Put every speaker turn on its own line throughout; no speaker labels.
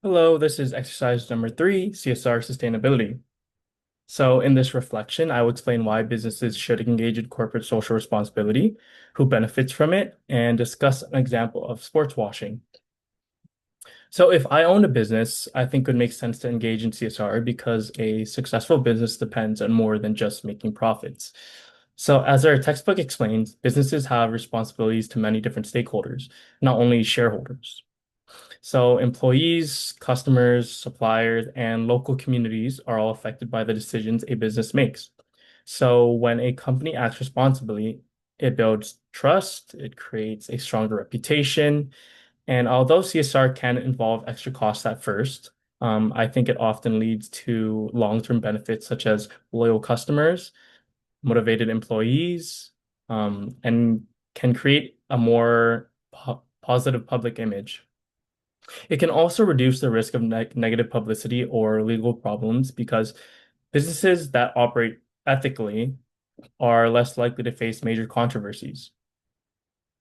Hello, this is exercise number 3, CSR sustainability. So in this reflection, I will explain why businesses should engage in corporate social responsibility, who benefits from it, and discuss an example of sports washing. So if I owned a business, I think it would make sense to engage in CSR because a successful business depends on more than just making profits. So as our textbook explains, businesses have responsibilities to many different stakeholders, not only shareholders. So employees, customers, suppliers, and local communities are all affected by the decisions a business makes. So when a company acts responsibly, it builds trust, it creates a stronger reputation, and although CSR can involve extra costs at first, I think it often leads to long-term benefits such as loyal customers, motivated employees, and can create a more positive public image. It can also reduce the risk of negative publicity or legal problems because businesses that operate ethically are less likely to face major controversies.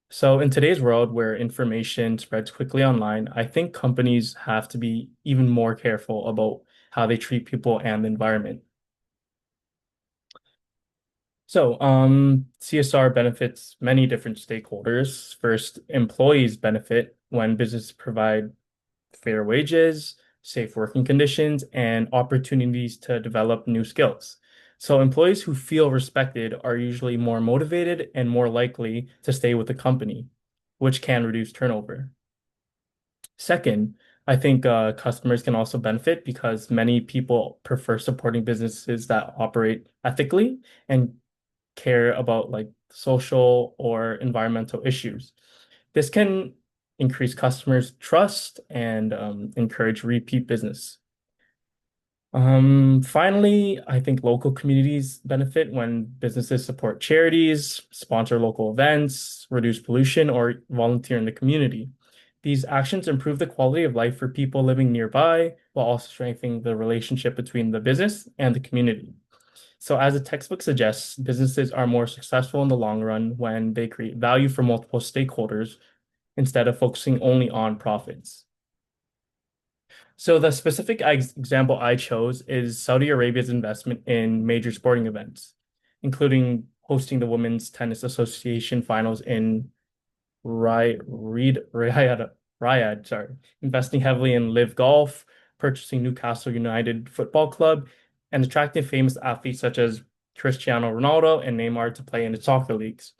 So, in today's world where information spreads quickly online, I think companies have to be even more careful about how they treat people and the environment. So, CSR benefits many different stakeholders. First, employees benefit when businesses provide fair wages, safe working conditions, and opportunities to develop new skills. So employees who feel respected are usually more motivated and more likely to stay with the company, which can reduce turnover. Second, I think customers can also benefit because many people prefer supporting businesses that operate ethically and care about like social or environmental issues. This can increase customers' trust and encourage repeat business. Finally, I think local communities benefit when businesses support charities, sponsor local events, reduce pollution, or volunteer in the community. These actions improve the quality of life for people living nearby while also strengthening the relationship between the business and the community. So, as the textbook suggests, businesses are more successful in the long run when they create value for multiple stakeholders instead of focusing only on profits. So the specific example I chose is Saudi Arabia's investment in major sporting events, including hosting the Women's Tennis Association finals in Riyadh, sorry, investing heavily in Live Golf, purchasing Newcastle United Football Club, and attracting famous athletes such as Cristiano Ronaldo and Neymar to play in the soccer leagues.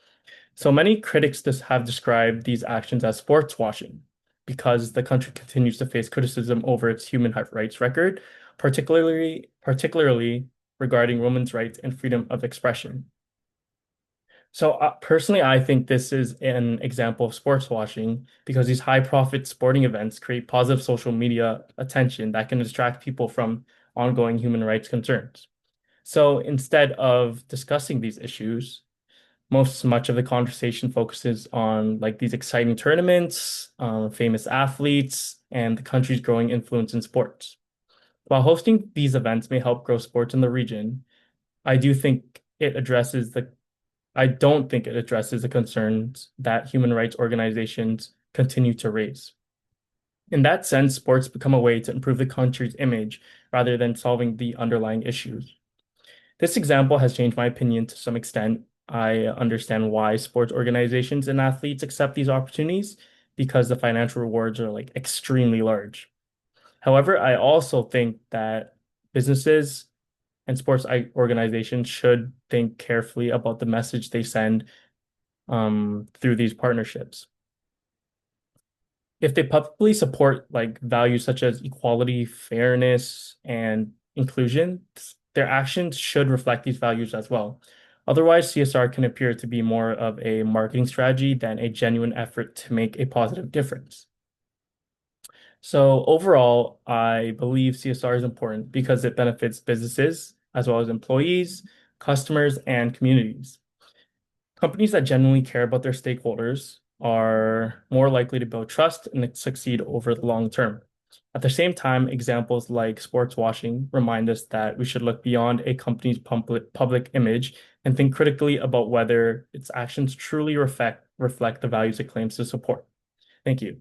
So many critics have described these actions as sports washing because the country continues to face criticism over its human rights record, particularly regarding women's rights and freedom of expression. So personally, I think this is an example of sports washing because these high profit sporting events create positive social media attention that can distract people from ongoing human rights concerns. So instead of discussing these issues, much of the conversation focuses on like these exciting tournaments, famous athletes, and the country's growing influence in sports. While hosting these events may help grow sports in the region, I do think it addresses the I don't think it addresses the concerns that human rights organizations continue to raise. In that sense, sports become a way to improve the country's image rather than solving the underlying issues. This example has changed my opinion to some extent. I understand why sports organizations and athletes accept these opportunities because the financial rewards are like extremely large. However, I also think that businesses and organizations should think carefully about the message they send through these partnerships. If they publicly support like values such as equality, fairness, and inclusion, their actions should reflect these values as well. Otherwise, CSR can appear to be more of a marketing strategy than a genuine effort to make a positive difference. So overall, I believe CSR is important because it benefits businesses as well as employees, customers, and communities. Companies that genuinely care about their stakeholders are more likely to build trust and succeed over the long term. At the same time, examples like sports washing remind us that we should look beyond a company's public image and think critically about whether its actions truly reflect the values it claims to support. Thank you.